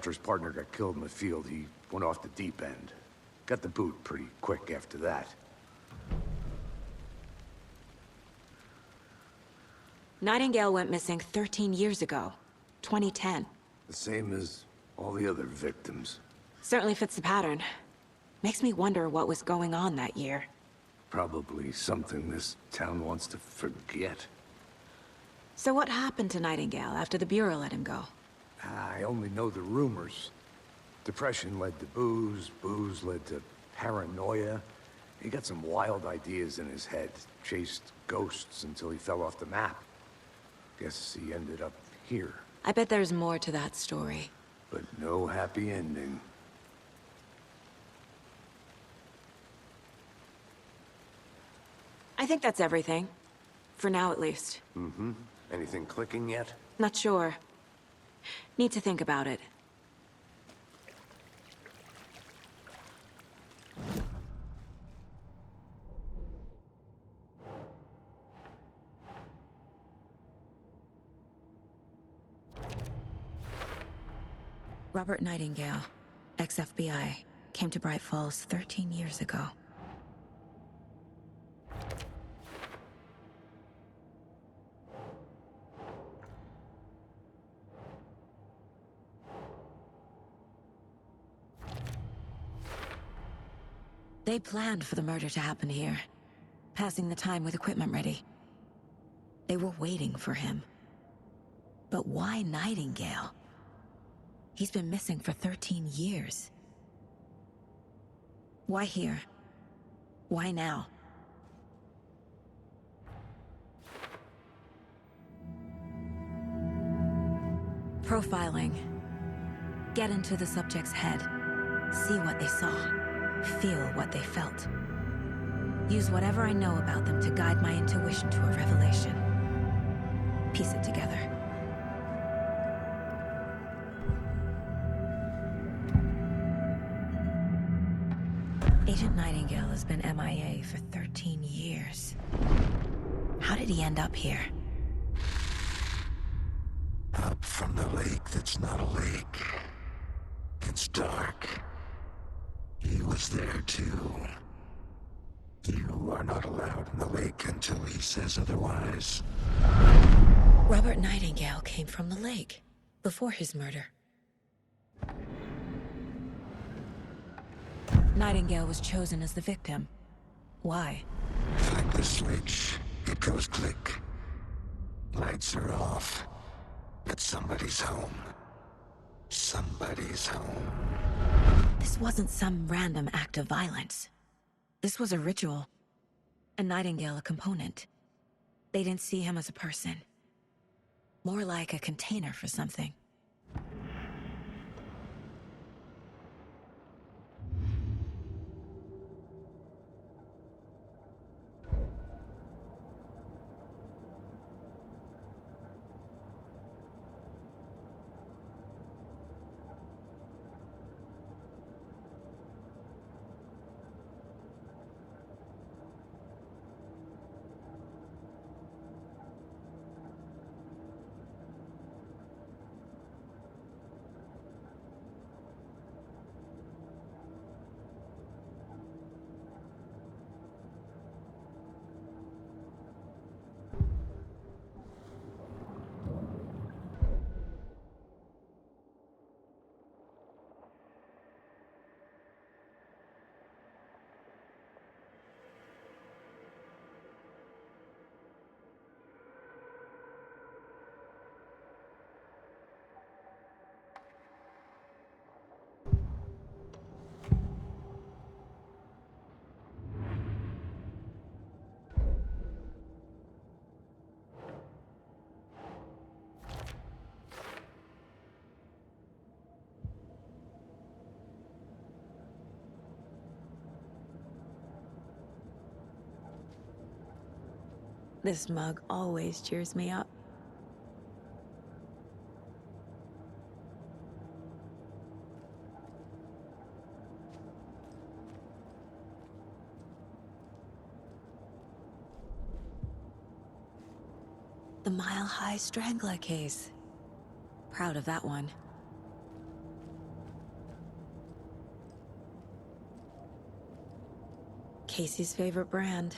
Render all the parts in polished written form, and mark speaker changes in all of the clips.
Speaker 1: After his partner got killed in the field, he went off the deep end. Got the boot pretty quick after that.
Speaker 2: Nightingale went missing 13 years ago. 2010.
Speaker 1: The same as all the other victims.
Speaker 2: Certainly fits the pattern. Makes me wonder what was going on that year.
Speaker 1: Probably something this town wants to forget.
Speaker 2: So what happened to Nightingale after the Bureau let him go?
Speaker 1: I only know the rumors. Depression led to booze, booze led to paranoia. He got some wild ideas in his head, chased ghosts until he fell off the map. Guess he ended up here.
Speaker 2: I bet there's more to that story.
Speaker 1: But no happy ending.
Speaker 2: I think that's everything. For now, at least.
Speaker 1: Mm-hmm. Anything clicking yet?
Speaker 2: Not sure. Need to think about it. Robert Nightingale, ex-FBI, came to Bright Falls 13 years ago. They planned for the murder to happen here, passing the time with equipment ready. They were waiting for him. But why Nightingale? He's been missing for 13 years. Why here? Why now? Profiling. Get into the subject's head. See what they saw. Feel what they felt. Use whatever I know about them to guide my intuition to a revelation. Piece it together. Agent Nightingale has been MIA for 13 years. How did he end up here?
Speaker 3: Up from the lake that's not a lake. It's dark. He was there too. You are not allowed in the lake until he says otherwise.
Speaker 2: Robert Nightingale came from the lake, before his murder. Nightingale was chosen as the victim. Why?
Speaker 3: Like the switch, it goes click. Lights are off. But somebody's home. Somebody's home.
Speaker 2: This wasn't some random act of violence. This was a ritual. And Nightingale a component. They didn't see him as a person. More like a container for something. This mug always cheers me up. The Mile High Strangler case. Proud of that one. Casey's favorite brand.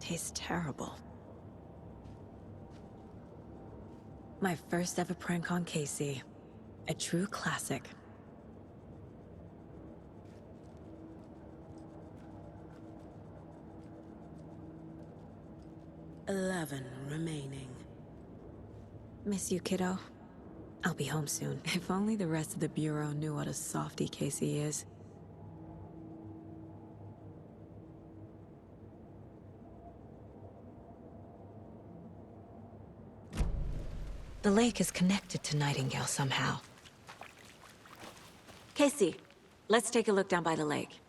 Speaker 2: Tastes terrible. My first ever prank on Casey. A true classic.
Speaker 4: "11 remaining."
Speaker 2: Miss you, kiddo. I'll be home soon. If only the rest of the Bureau knew what a softie Casey is. The lake is connected to Nightingale somehow. Casey, let's take a look down by the lake.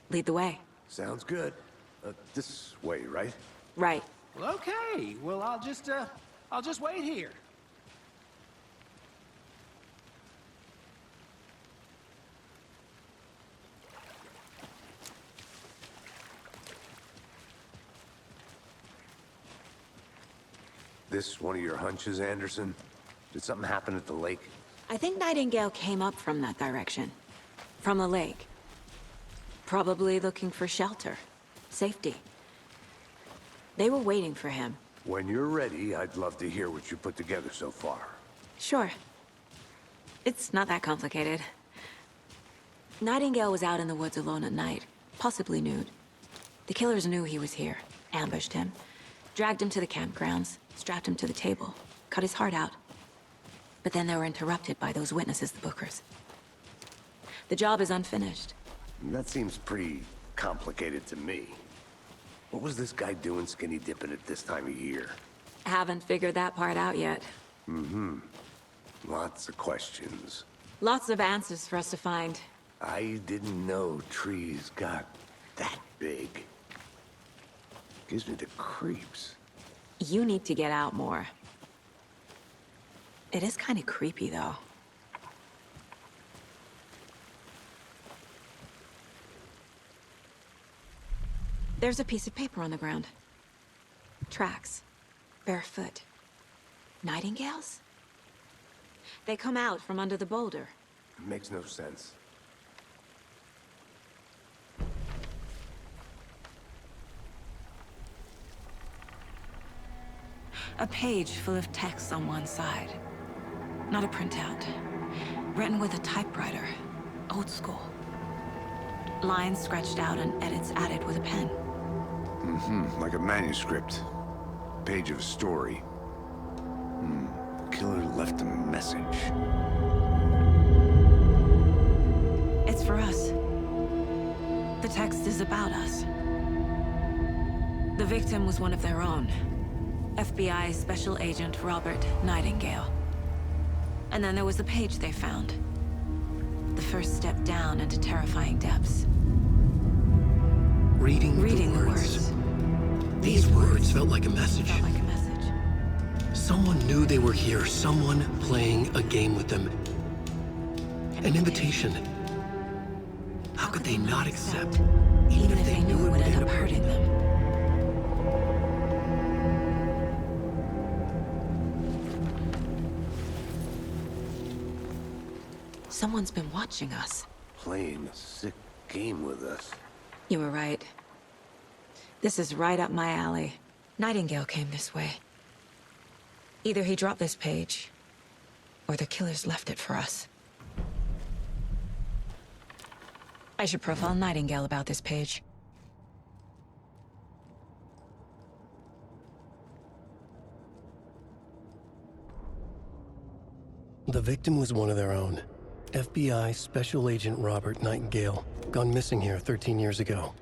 Speaker 2: Lead the way.
Speaker 1: Sounds good. This way, right?
Speaker 2: Right.
Speaker 5: Well, okay. Well, I'll just wait here.
Speaker 1: This one of your hunches, Anderson? Did something happen at the lake?
Speaker 2: I think Nightingale came up from that direction. From the lake. Probably looking for shelter. Safety. They were waiting for him.
Speaker 1: When you're ready, I'd love to hear what you put together so far.
Speaker 2: Sure. It's not that complicated. Nightingale was out in the woods alone at night, possibly nude. The killers knew he was here, ambushed him, dragged him to the campgrounds, strapped him to the table, cut his heart out. But then they were interrupted by those witnesses, the Bookers. The job is unfinished.
Speaker 1: That seems pretty complicated to me. What was this guy doing skinny dipping at this time of year?
Speaker 2: Haven't figured that part out yet.
Speaker 1: Lots of questions.
Speaker 2: Lots of answers for us to find.
Speaker 1: I didn't know trees got that big. Gives me the creeps.
Speaker 2: You need to get out more. It is kind of creepy, though. There's a piece of paper on the ground. Tracks. Barefoot. Nightingales? They come out from under the boulder.
Speaker 1: Makes no sense.
Speaker 2: A page full of text on one side. Not a printout. Written with a typewriter. Old school. Lines scratched out and edits added with a pen.
Speaker 1: Like a manuscript. Page of a story. Killer left a message.
Speaker 2: It's for us. The text is about us. The victim was one of their own. FBI Special Agent Robert Nightingale. And then there was the page they found. The first step down into terrifying depths.
Speaker 6: Reading
Speaker 2: the
Speaker 6: the words. These words felt like a message.
Speaker 2: Felt like a message.
Speaker 6: Someone knew they were here, someone playing a game with them. An invitation. How could they not accept,
Speaker 2: Even if they knew it would end up hurting them. Someone's been watching us.
Speaker 1: Playing a sick game with us.
Speaker 2: You were right. This is right up my alley. Nightingale came this way. Either he dropped this page, or the killers left it for us. I should profile Nightingale about this page.
Speaker 6: The victim was one of their own. FBI Special Agent Robert Nightingale, gone missing here 13 years ago.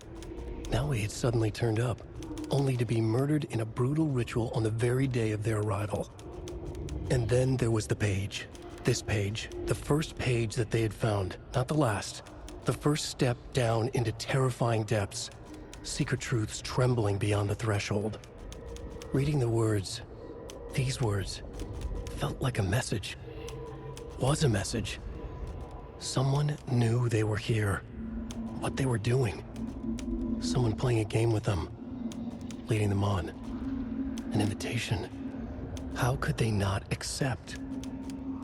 Speaker 6: Now he had suddenly turned up, only to be murdered in a brutal ritual on the very day of their arrival. And then there was the page. This page, the first page that they had found, not the last. The first step down into terrifying depths. Secret truths trembling beyond the threshold. Reading the words, these words, felt like a message. Was a message. Someone knew they were here, what they were doing. Someone playing a game with them, leading them on. An invitation. How could they not accept?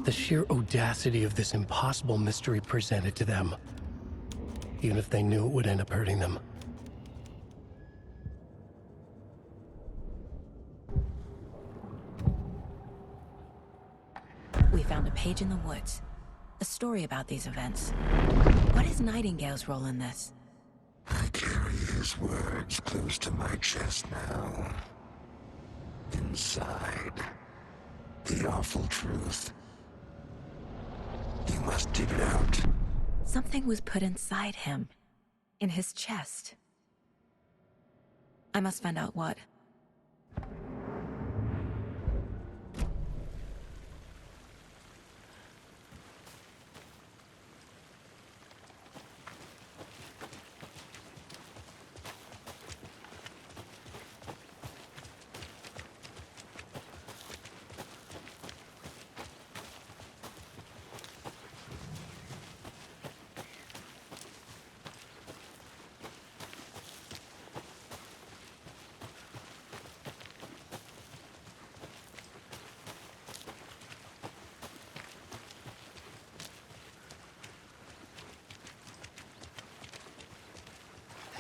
Speaker 6: The sheer audacity of this impossible mystery presented to them, even if they knew it would end up hurting them.
Speaker 2: page in the woods. A story about these events. What is Nightingale's role in this?
Speaker 3: I carry his words close to my chest now. Inside, the awful truth. You must dig it out.
Speaker 2: Something was put inside him. In his chest. I must find out what.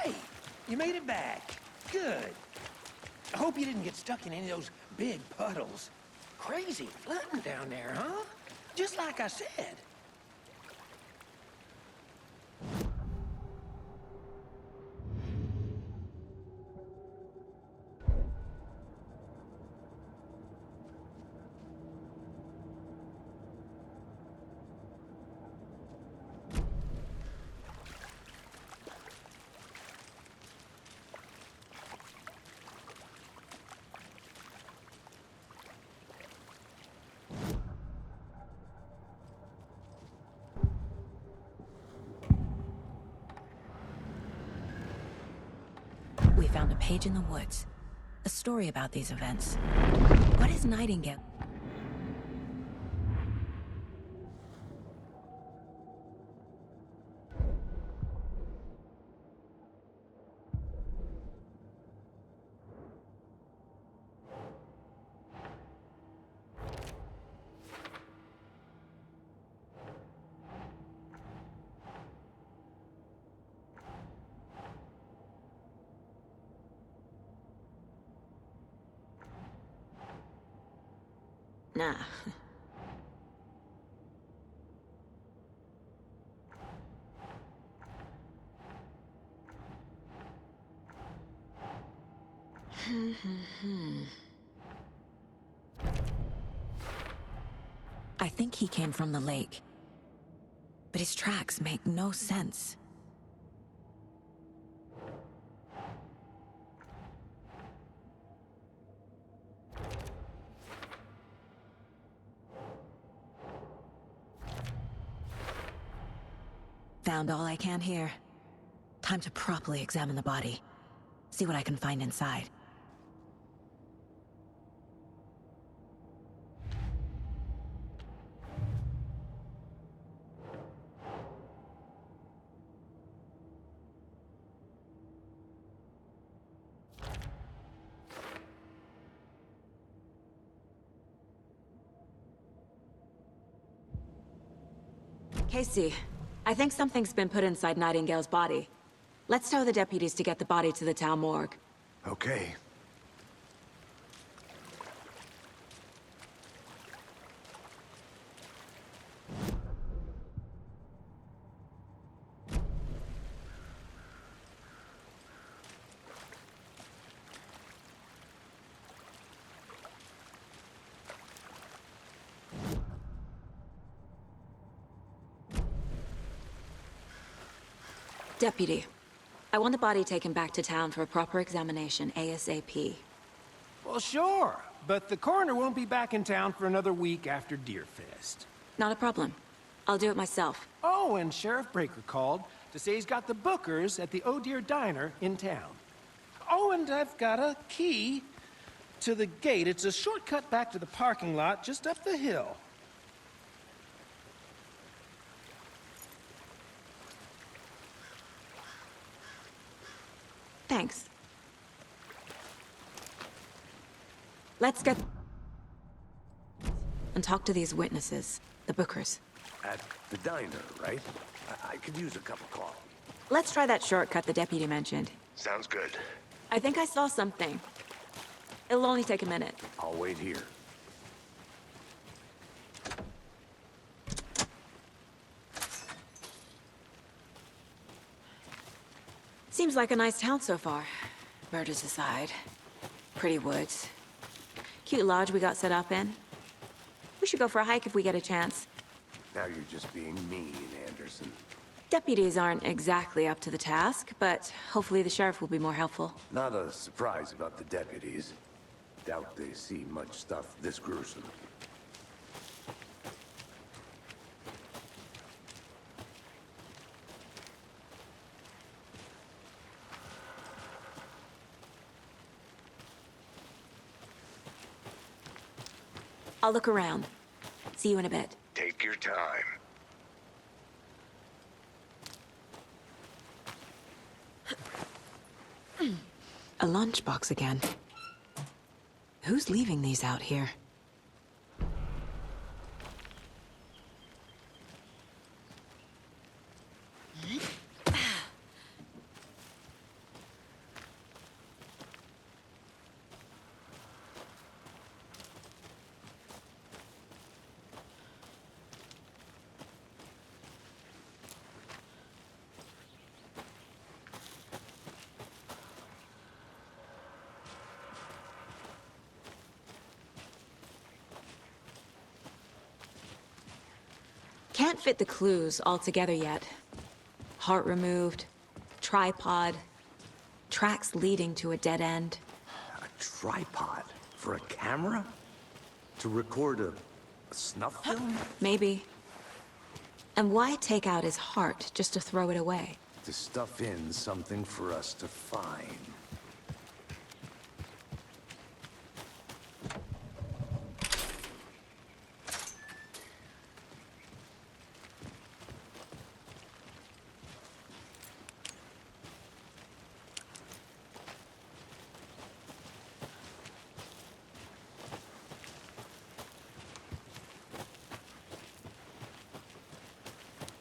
Speaker 5: Hey, you made it back. Good. I hope you didn't get stuck in any of those big puddles. Crazy flooding down there, huh? Just like I said.
Speaker 2: We found a page in the woods. A story about these events. What is Nightingale? Nah. I think he came from the lake. But his tracks make no sense. Found all I can here. Time to properly examine the body. See what I can find inside. Casey, I think something's been put inside Nightingale's body. Let's tell the deputies to get the body to the town morgue.
Speaker 1: Okay.
Speaker 2: Deputy, I want the body taken back to town for a proper examination ASAP.
Speaker 5: Well, sure. But the coroner won't be back in town for another week after Deerfest.
Speaker 2: Not a problem. I'll do it myself.
Speaker 5: Oh, and Sheriff Breaker called to say he's got the Bookers at the Oh Deer Diner in town. Oh, and I've got a key to the gate. It's a shortcut back to the parking lot just up the hill.
Speaker 2: Thanks. Let's get... and talk to these witnesses, the Bookers.
Speaker 1: At the diner, right? I could use a cup of coffee.
Speaker 2: Let's try that shortcut the deputy mentioned.
Speaker 1: Sounds good.
Speaker 2: I think I saw something. It'll only take a minute.
Speaker 1: I'll wait here.
Speaker 2: Seems like a nice town so far. Murders aside. Pretty woods. Cute lodge we got set up in. We should go for a hike if we get a chance.
Speaker 1: Now you're just being mean, Anderson.
Speaker 2: Deputies aren't exactly up to the task, but hopefully the sheriff will be more helpful.
Speaker 1: Not a surprise about the deputies. Doubt they see much stuff this gruesome.
Speaker 2: I'll look around. See you in a bit.
Speaker 1: Take your time.
Speaker 2: A lunchbox again. Who's leaving these out here? Can't fit the clues all together yet. Heart removed, tripod, tracks leading to a dead end.
Speaker 1: A tripod? For a camera? To record a snuff film?
Speaker 2: Maybe. And why take out his heart just to throw it away?
Speaker 1: To stuff in something for us to find.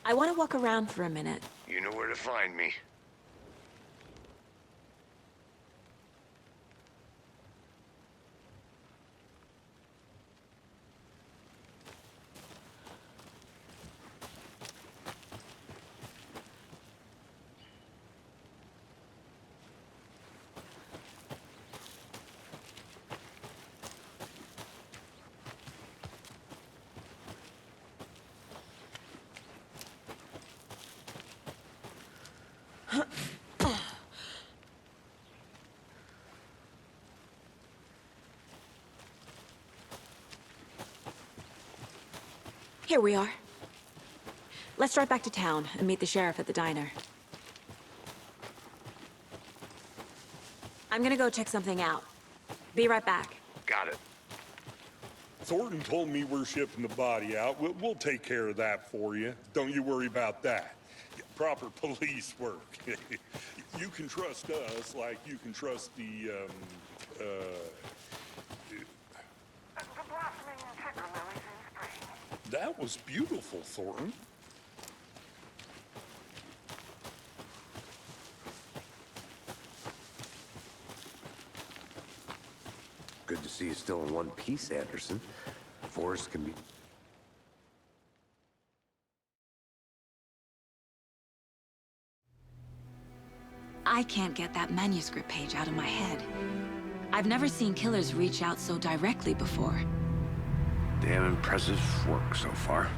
Speaker 2: I want to walk around for a minute.
Speaker 1: You know where to find me.
Speaker 2: Here we are. Let's drive back to town and meet the sheriff at the diner. I'm gonna go check something out. Be right back.
Speaker 1: Got it.
Speaker 7: Thornton told me we're shipping the body out. We'll take care of that for you. Don't you worry about that. Proper police work. You can trust us like you can trust the
Speaker 8: blossoming sugar lilies in spring.
Speaker 7: That was beautiful, Thornton.
Speaker 1: Good to see you still in one piece, Anderson. Forrest can be...
Speaker 2: I can't get that manuscript page out of my head. I've never seen killers reach out so directly before.
Speaker 1: Damn impressive work so far.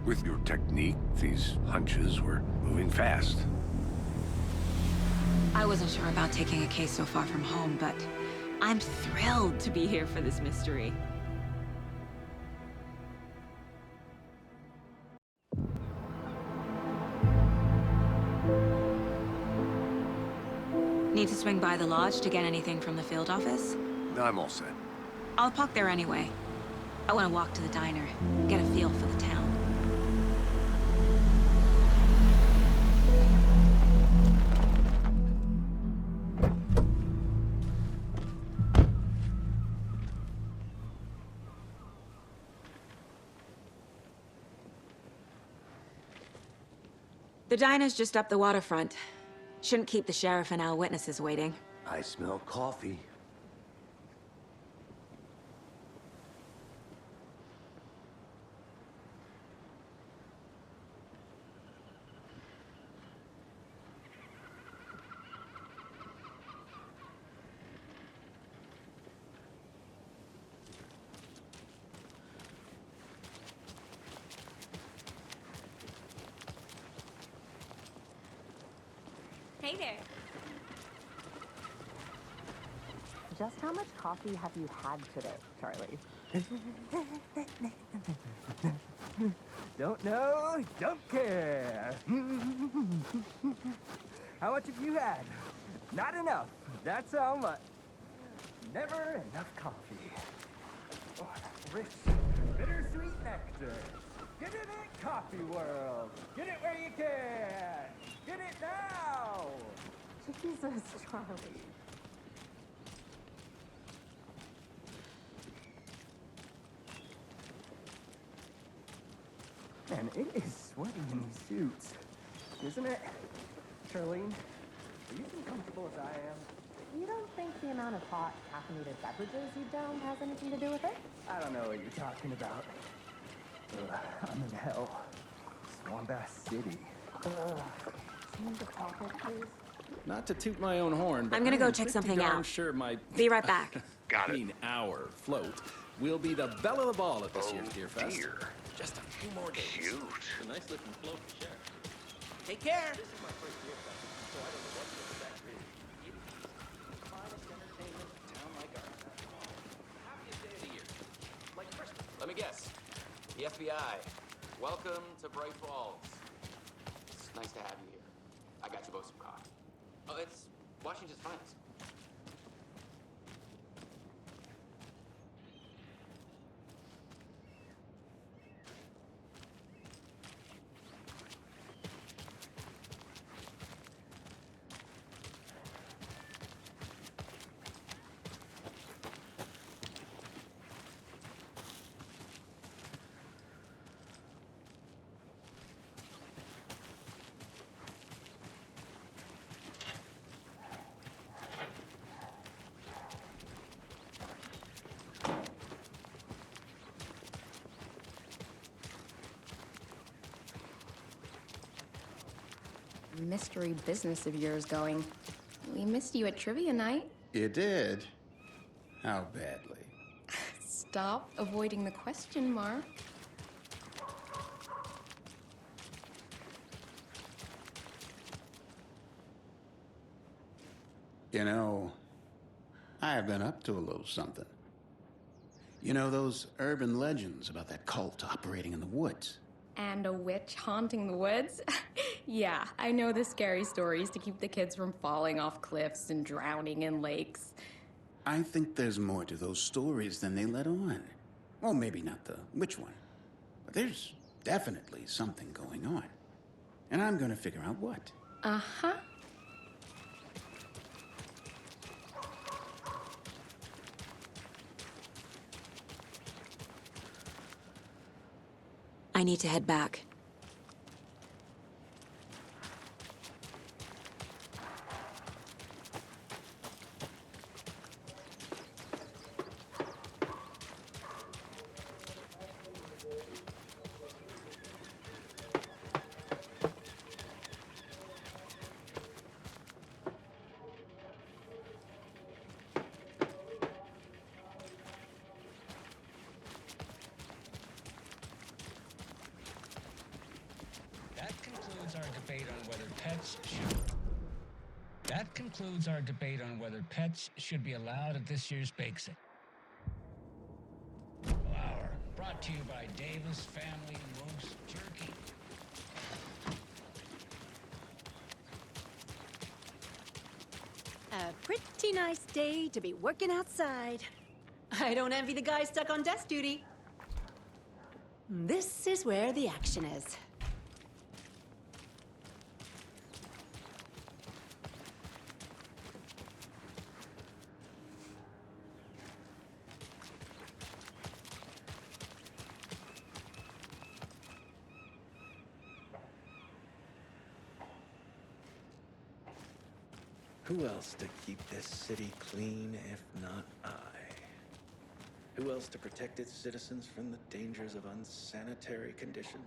Speaker 1: With your technique, these hunches were moving fast.
Speaker 2: I wasn't sure about taking a case so far from home, but I'm thrilled to be here for this mystery. Need to swing by the lodge to get anything from the field office?
Speaker 1: I'm all set.
Speaker 2: I'll park there anyway. I want to walk to the diner, get a feel for the town. The diner's just up the waterfront. Shouldn't keep the sheriff and our witnesses waiting.
Speaker 1: I smell coffee.
Speaker 9: Hey there.
Speaker 10: Just how much coffee have you had today, Charlie?
Speaker 11: Don't know, don't care. How much have you had? Not enough. That's how much. Never enough coffee. Oh, rich, bittersweet nectar. Get it in Coffee World. Get it where you can. Get it now.
Speaker 10: Jesus, Charlie.
Speaker 11: Man, it is sweaty in these suits, isn't it? Charlene, are you as comfortable as I am?
Speaker 10: You don't think the amount of hot, caffeinated beverages you down has anything to do with it?
Speaker 11: I don't know what you're talking about. Ugh, I'm in hell. Swamp Ass City.
Speaker 10: Change the topic, please.
Speaker 12: Not to toot my own horn, but
Speaker 2: I'm gonna
Speaker 12: I
Speaker 2: go
Speaker 12: am
Speaker 2: check
Speaker 12: pretty
Speaker 2: something
Speaker 12: darn
Speaker 2: out.
Speaker 12: Sure my
Speaker 2: Be right back.
Speaker 1: Got it.
Speaker 12: I mean, our float will be the belle of the ball at this year's Deer Fest.
Speaker 1: Dear.
Speaker 12: Just a few more days.
Speaker 1: Cute.
Speaker 12: A nice looking float to share.
Speaker 5: Take care.
Speaker 12: This is my first Deer Fest, so I don't know what to expect really. It is the finest entertainment a town like ours has to offer. Happiest day of the year. Like Christmas. Let me guess. The FBI. Welcome to Bright Falls. It's nice to have you here. I got you both some coffee. Oh, it's Washington's finest.
Speaker 9: Mystery business of yours going. We missed you at trivia night.
Speaker 3: You did? How badly?
Speaker 9: Stop avoiding the question, Mark.
Speaker 3: You know, I have been up to a little something. You know those urban legends about that cult operating in the woods?
Speaker 9: And a witch haunting the woods? Yeah, I know the scary stories to keep the kids from falling off cliffs and drowning in lakes.
Speaker 3: I think there's more to those stories than they let on. Well, maybe not the witch one. But there's definitely something going on. And I'm gonna figure out what.
Speaker 9: Uh-huh.
Speaker 2: I need to head back.
Speaker 13: That concludes our debate on whether pets should be allowed at this year's bake sale. Hour, brought to you by Davis Family Roast Jerky.
Speaker 14: A pretty nice day to be working outside. I don't envy the guy stuck on desk duty. This is where the action is.
Speaker 15: Who else to keep this city clean if not I? Who else to protect its citizens from the dangers of unsanitary conditions?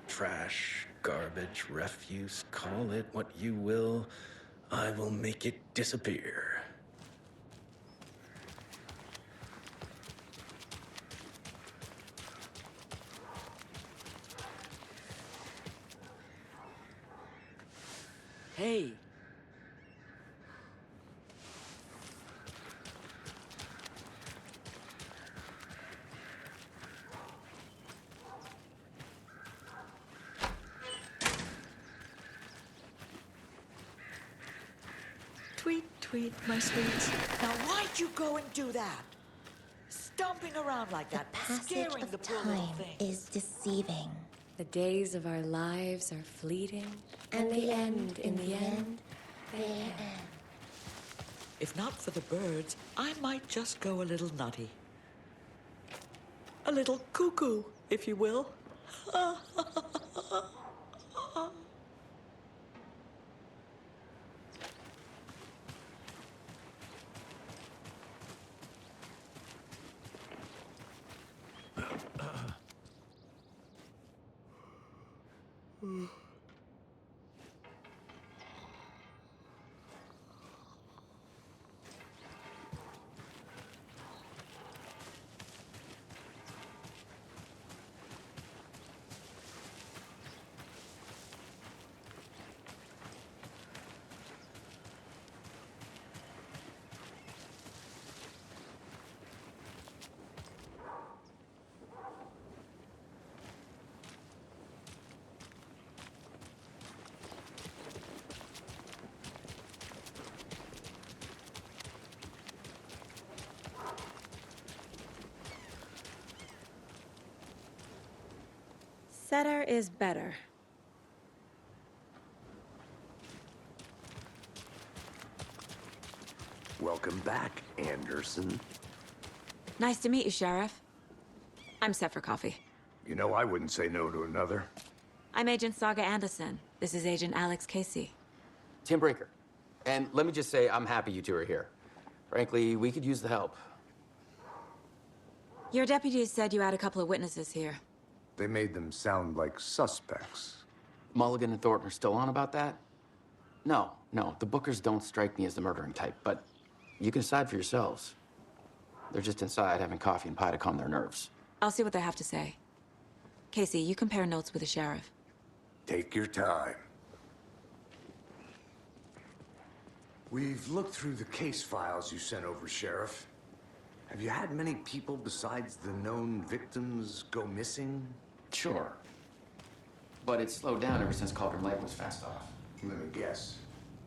Speaker 15: Trash, garbage, refuse, call it what you will, I will make it disappear.
Speaker 12: Hey.
Speaker 16: Tweet, tweet, my sweets. Now why'd you go and do that? Stomping around like that, scaring the poor little thing.
Speaker 17: Is deceiving.
Speaker 9: The days of our lives are fleeting, and they end in the end. They end.
Speaker 16: If not for the birds, I might just go a little nutty. A little cuckoo, if you will.
Speaker 2: Setter is better.
Speaker 1: Welcome back, Anderson.
Speaker 2: Nice to meet you, Sheriff. I'm set for coffee.
Speaker 1: You know, I wouldn't say no to another.
Speaker 2: I'm Agent Saga Anderson. This is Agent Alex Casey.
Speaker 12: Tim Brinker. And let me just say, I'm happy you two are here. Frankly, we could use the help.
Speaker 2: Your deputies said you had a couple of witnesses here.
Speaker 1: They made them sound like suspects.
Speaker 12: Mulligan and Thornton are still on about that? No, the Bookers don't strike me as the murdering type, but you can decide for yourselves. They're just inside having coffee and pie to calm their nerves.
Speaker 2: I'll see what they have to say. Casey, you compare notes with the sheriff.
Speaker 1: Take your time. We've looked through the case files you sent over, Sheriff. Have you had many people besides the known victims go missing?
Speaker 12: Sure. But it's slowed down ever since Cauldron Lake was fenced off.
Speaker 1: Let me guess.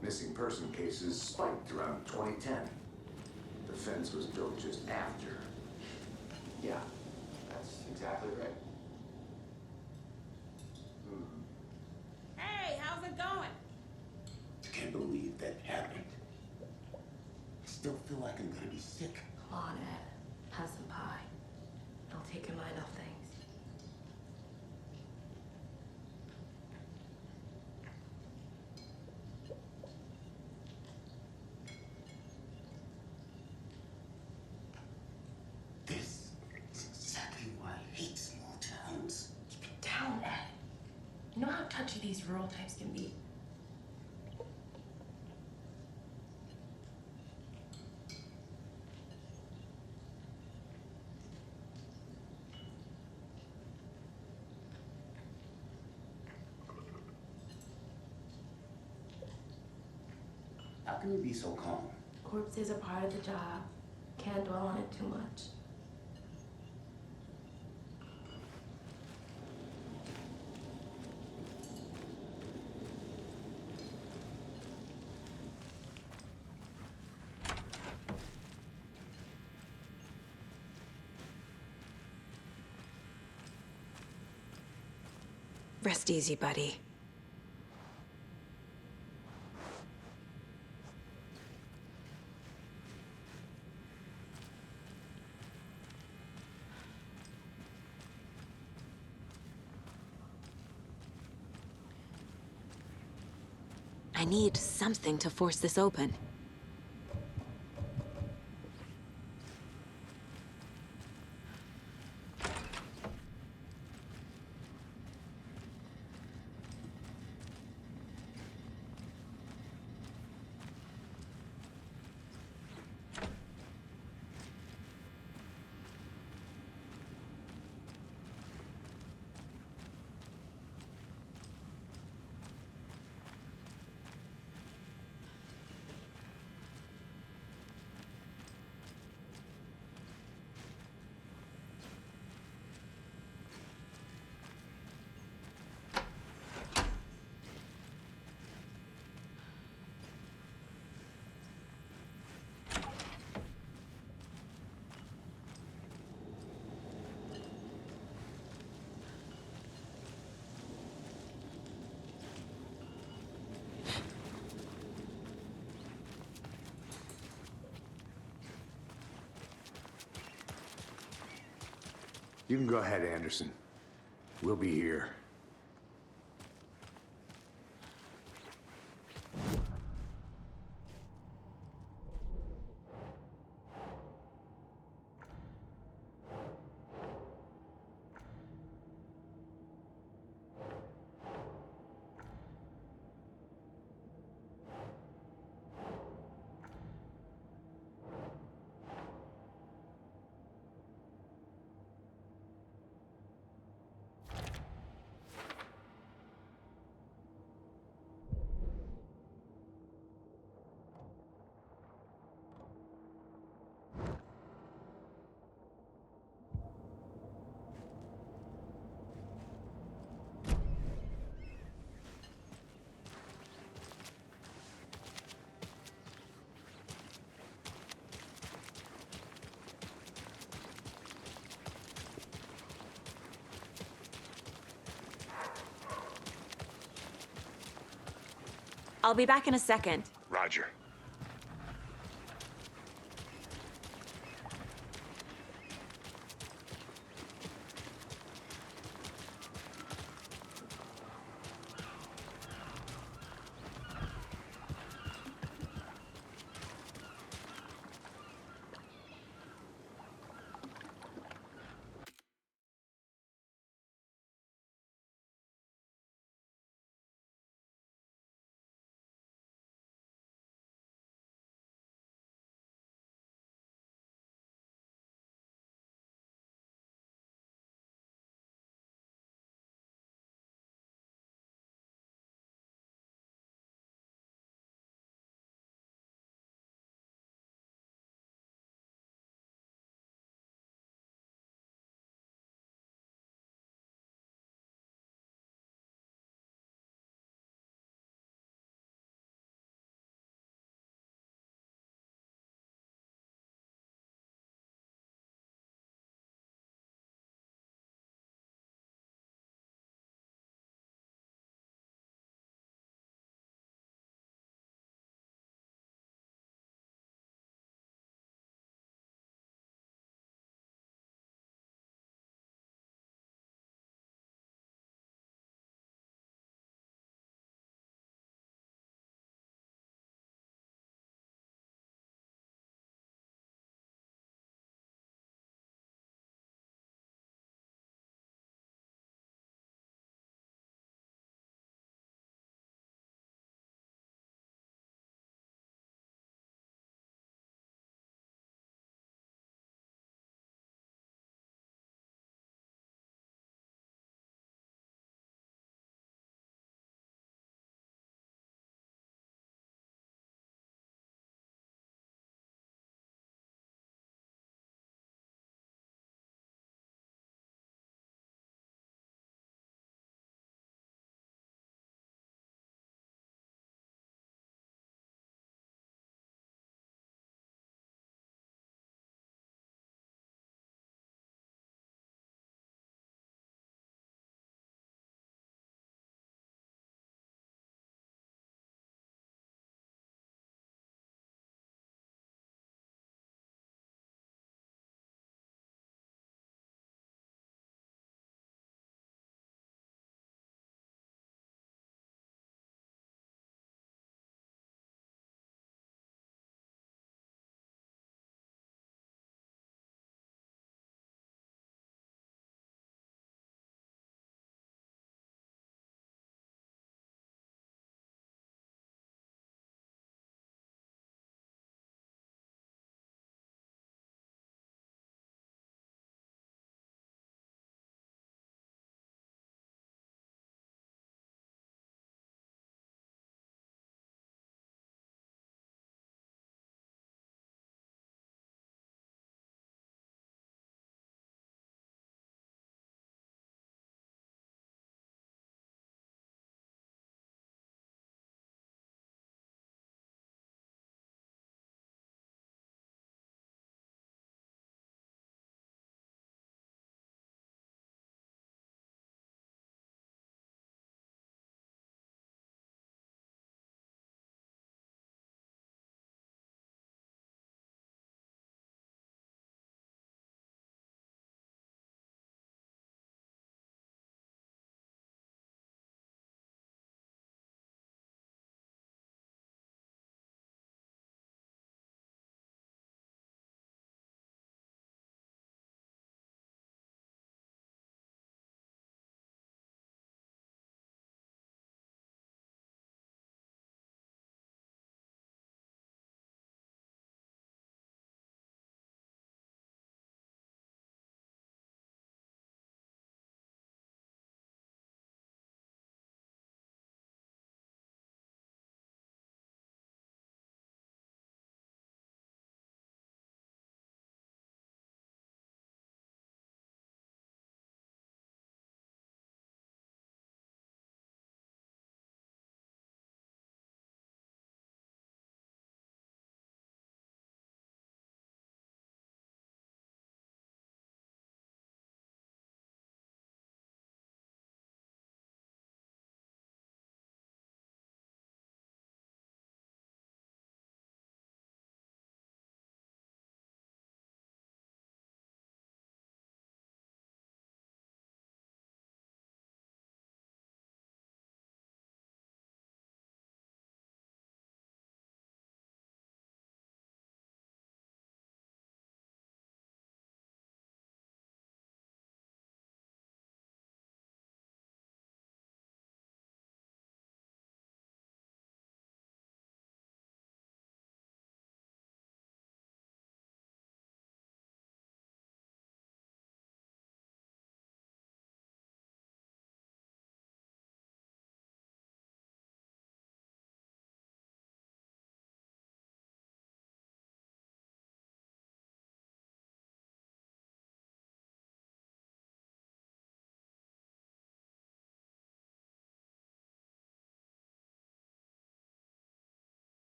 Speaker 1: Missing person cases spiked around 2010. The fence was built just after.
Speaker 12: Yeah, that's exactly right.
Speaker 14: Hey, how's it going?
Speaker 3: I can't believe that happened. I still feel like I'm gonna be sick.
Speaker 9: Come on, Ed. Have some pie. It'll take your mind off things.
Speaker 3: This is exactly why I hate small towns.
Speaker 9: Keep it down, Ed. You know how touchy these rural types can be.
Speaker 3: How can you be so calm?
Speaker 9: Corpses are part of the job. Can't dwell on it too much.
Speaker 2: Rest easy, buddy. I need something to force this open.
Speaker 1: You can go ahead, Anderson. We'll be here.
Speaker 2: I'll be back in a second.
Speaker 3: Roger.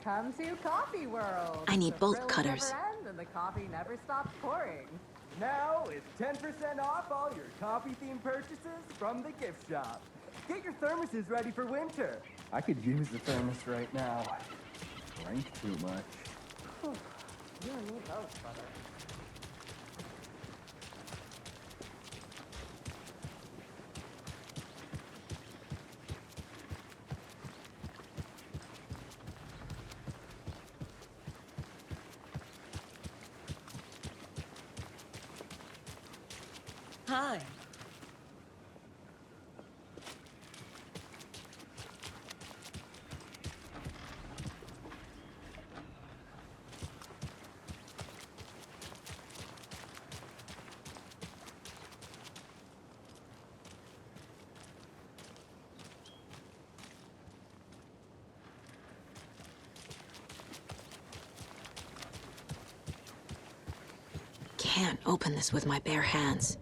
Speaker 10: Welcome to Coffee World.
Speaker 2: I need
Speaker 10: The
Speaker 2: bolt
Speaker 10: thrills
Speaker 2: cutters.
Speaker 10: Never end and the coffee never stops pouring.
Speaker 11: Now it's 10% off all your coffee-themed purchases from the gift shop. Get your thermoses ready for winter. I could use the thermos right now. Drank too much.
Speaker 10: You and me both, brother.
Speaker 16: Hi.
Speaker 2: Can't open this with my bare hands.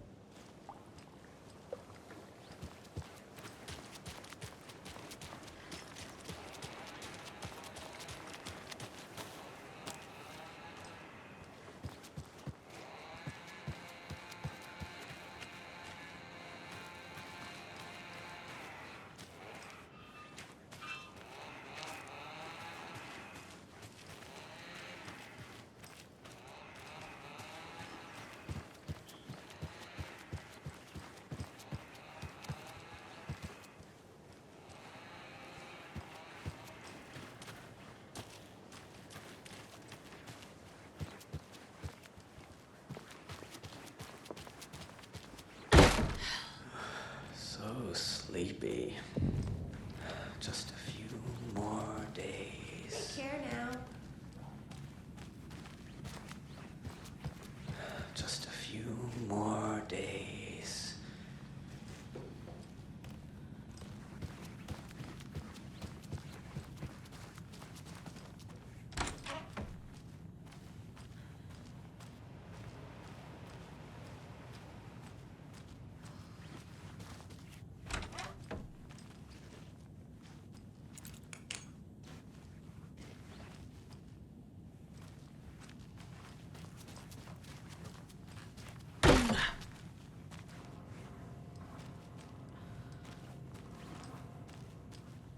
Speaker 15: So sleepy. Just a few more days.
Speaker 9: Take care now.
Speaker 15: Just a few more days.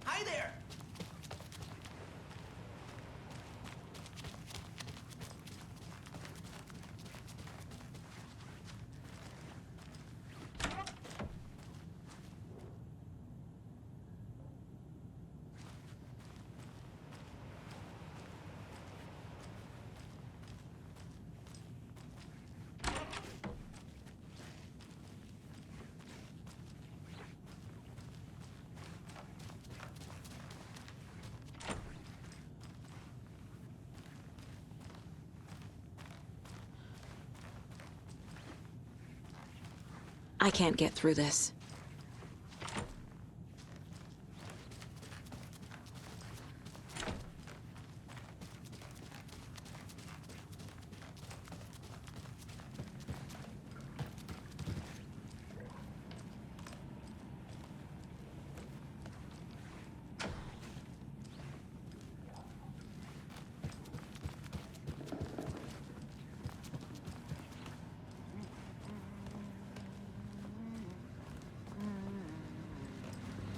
Speaker 12: Hi there!
Speaker 2: I can't get through this.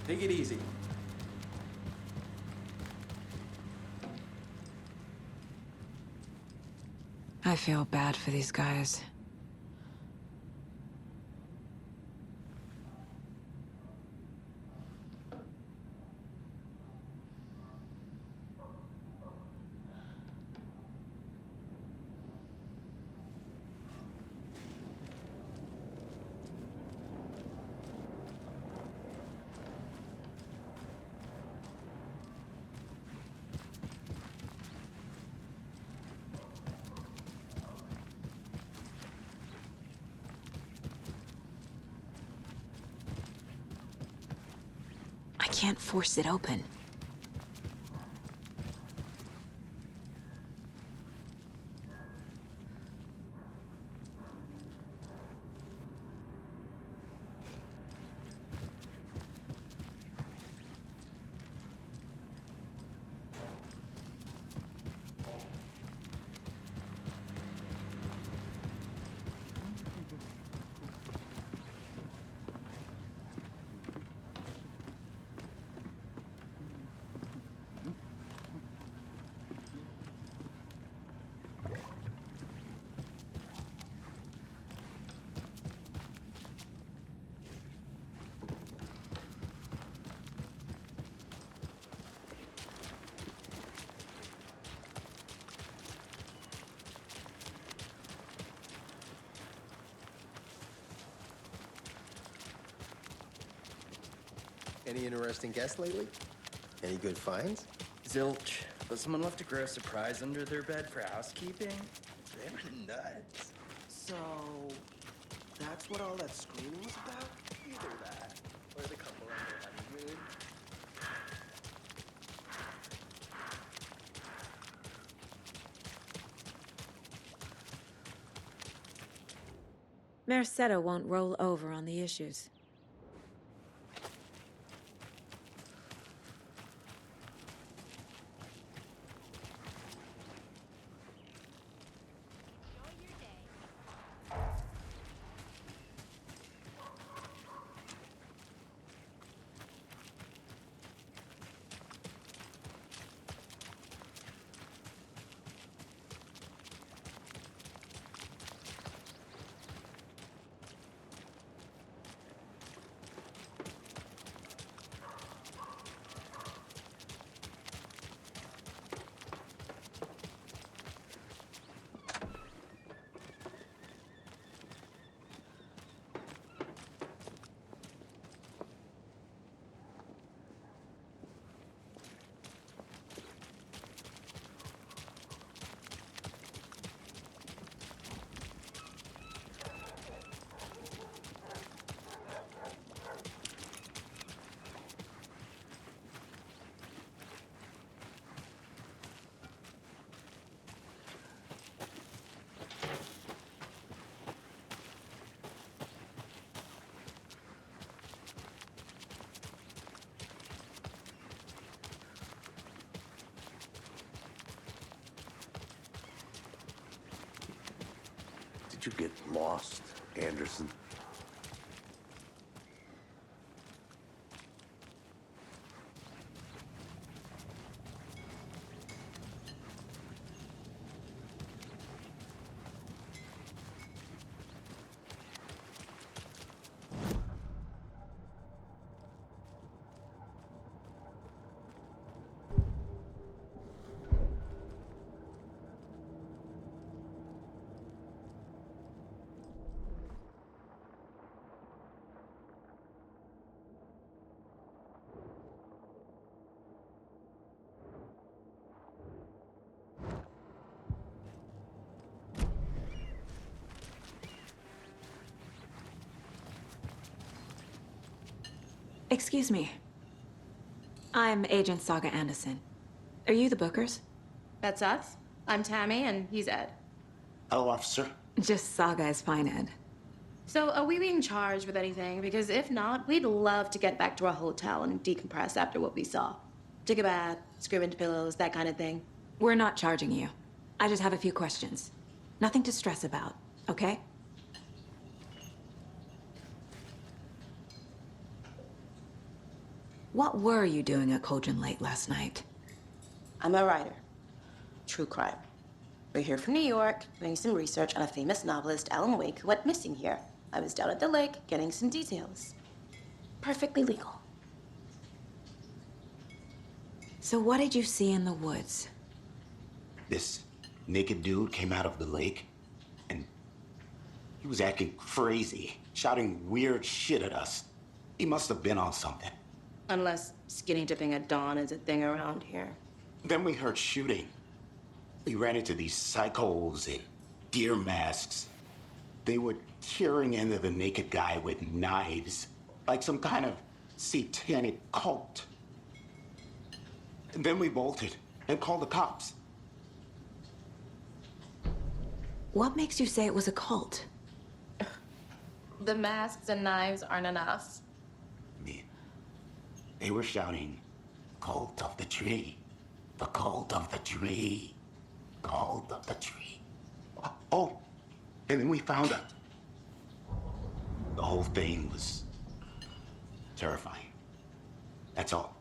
Speaker 15: Take it easy.
Speaker 2: I feel bad for these guys. I can't force it open.
Speaker 17: Any interesting guests lately? Any good finds?
Speaker 18: Zilch, but someone left a gross surprise under their bed for housekeeping. They were nuts.
Speaker 15: So, that's what all that screaming was about?
Speaker 18: Either that, or the couple on their honeymoon.
Speaker 2: Merced won't roll over on the issues.
Speaker 1: Did you get lost, Anderson?
Speaker 2: Excuse me. I'm Agent Saga Anderson. Are you the Bookers?
Speaker 9: That's us. I'm Tammy, and he's Ed.
Speaker 3: Hello, officer.
Speaker 2: Just Saga is fine, Ed.
Speaker 9: So, are we being charged with anything? Because if not, we'd love to get back to our hotel and decompress after what we saw. Take a bath, scream into pillows, that kind of thing.
Speaker 2: We're not charging you. I just have a few questions. Nothing to stress about, okay? What were you doing at Cauldron Lake last night?
Speaker 14: I'm a writer. True crime. We're here from New York, doing some research on a famous novelist, Alan Wake, who went missing here. I was down at the lake, getting some details. Perfectly legal.
Speaker 2: So what did you see in the woods?
Speaker 3: This naked dude came out of the lake, and he was acting crazy, shouting weird shit at us. He must have been on something.
Speaker 14: Unless skinny dipping at dawn is a thing around here.
Speaker 3: Then we heard shooting. We ran into these psychos in deer masks. They were tearing into the naked guy with knives, like some kind of satanic cult. And then we bolted and called the cops.
Speaker 2: What makes you say it was a cult?
Speaker 9: The masks and knives aren't enough.
Speaker 3: They were shouting, "Cult of the tree, the cult of the tree, cult of the tree." Oh, and then we found out. The whole thing was terrifying. That's all.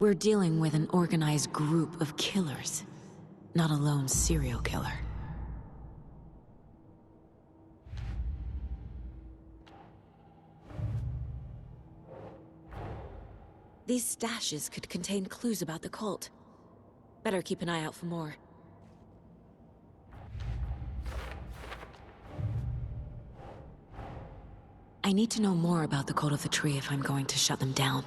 Speaker 2: We're dealing with an organized group of killers, not a lone serial killer. These stashes could contain clues about the cult. Better keep an eye out for more. I need to know more about the Cult of the Tree if I'm going to shut them down.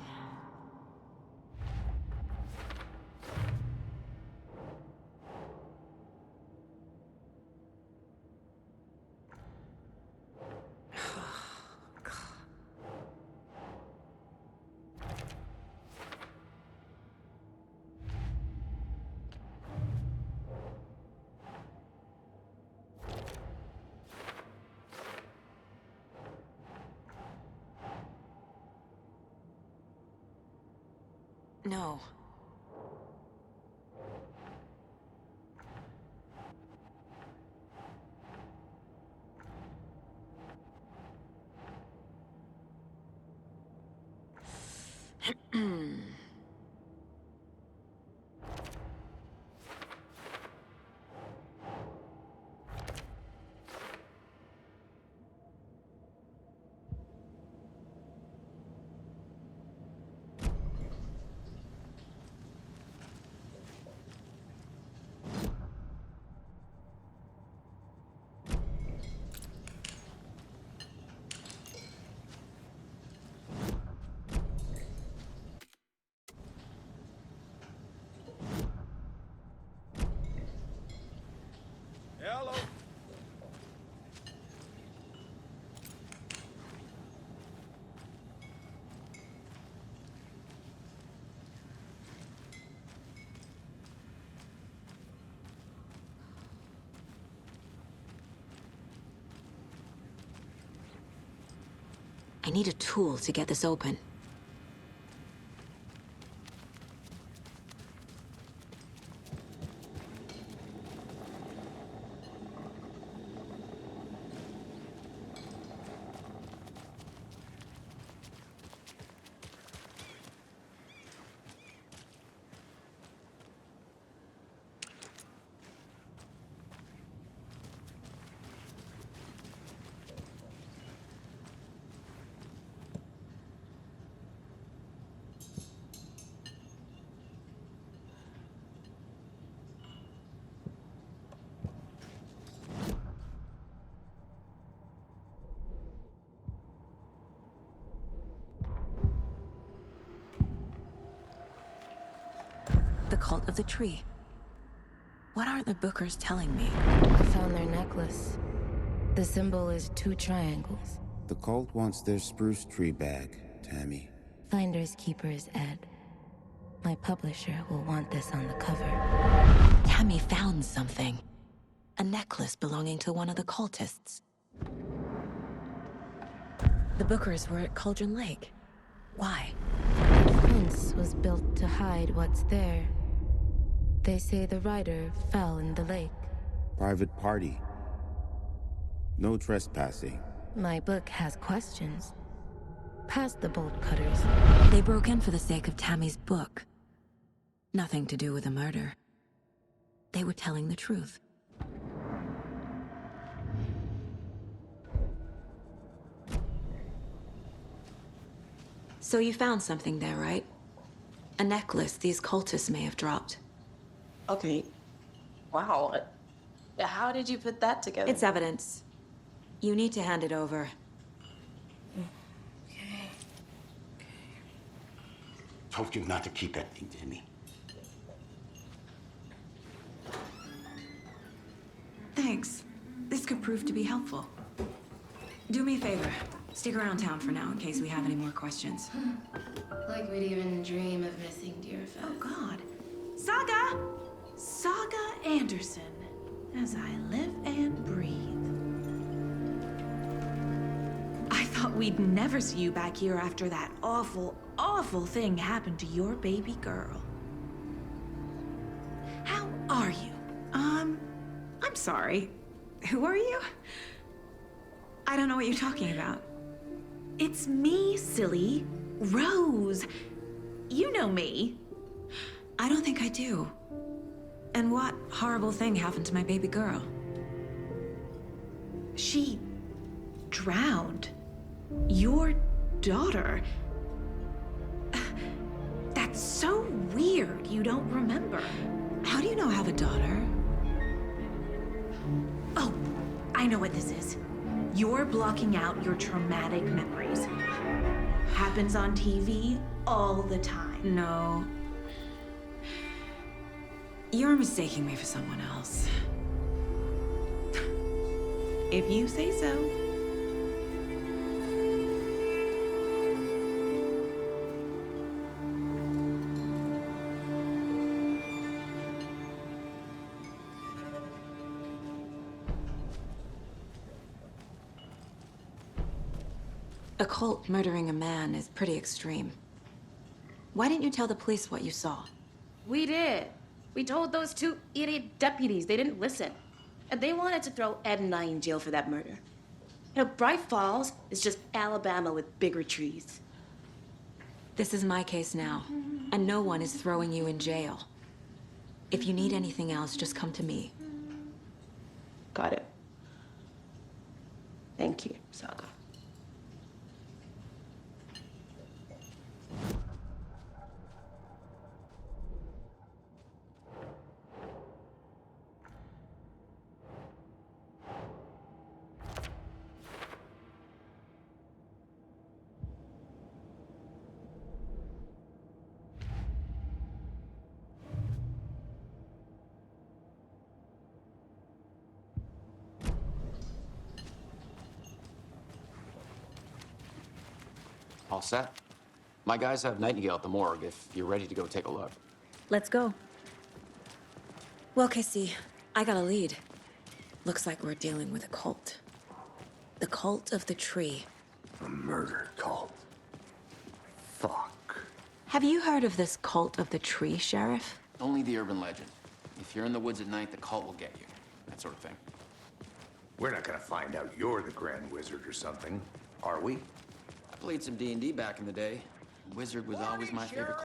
Speaker 2: No.
Speaker 5: Hello.
Speaker 2: I need a tool to get this open. The Cult of the Tree. What are the Bookers telling me?
Speaker 19: I found their necklace. The symbol is 2 triangles.
Speaker 20: The cult wants their spruce tree back, Tammy.
Speaker 19: Finders keepers, Ed. My publisher will want this on the cover.
Speaker 2: Tammy found something. A necklace belonging to one of the cultists. The Bookers were at Cauldron Lake. Why?
Speaker 19: The fence was built to hide what's there. They say the rider fell in the lake.
Speaker 20: Private party. No trespassing.
Speaker 19: My book has questions. Past the bolt cutters.
Speaker 2: They broke in for the sake of Tammy's book. Nothing to do with the murder. They were telling the truth. So you found something there, right? A necklace these cultists may have dropped.
Speaker 14: Okay. Wow. How did you put that together?
Speaker 2: It's evidence. You need to hand it over.
Speaker 3: Told you not to keep that thing, Timmy.
Speaker 2: Thanks. This could prove to be helpful. Do me a favor. Stick around town for now in case we have any more questions.
Speaker 9: Like we'd even dream of missing Deerfest.
Speaker 2: Oh, God.
Speaker 21: Saga! Saga Anderson. As I live and breathe. I thought we'd never see you back here after that awful, awful thing happened to your baby girl. How are you? I'm sorry. Who are you? I don't know what you're talking about. It's me, silly. Rose. You know me. I don't think I do. And what horrible thing happened to my baby girl? She drowned. Your daughter. That's so weird you don't remember. How do you know I have a daughter? Oh, I know what this is. You're blocking out your traumatic memories. Happens on TV all the time. No. You're mistaking me for someone else. If you say so.
Speaker 2: A cult murdering a man is pretty extreme. Why didn't you tell the police what you saw?
Speaker 9: We did. We told those two idiot deputies. They didn't listen. And they wanted to throw Ed and I in jail for that murder. You know, Bright Falls is just Alabama with bigger trees.
Speaker 2: This is my case now, and no one is throwing you in jail. If you need anything else, just come to me.
Speaker 9: Got it. Thank you, Saga.
Speaker 12: All set? My guys have Nightingale at the morgue if you're ready to go take a look.
Speaker 2: Let's go. Well, Casey, I got a lead. Looks like we're dealing with a cult. The cult of the tree.
Speaker 1: A murder cult. Fuck.
Speaker 2: Have you heard of this cult of the tree, Sheriff?
Speaker 12: Only the urban legend. If you're in the woods at night, the cult will get you. That sort of thing.
Speaker 1: We're not gonna find out you're the Grand Wizard or something, are we?
Speaker 12: I played some D&D back in the day. Wizard was always my favorite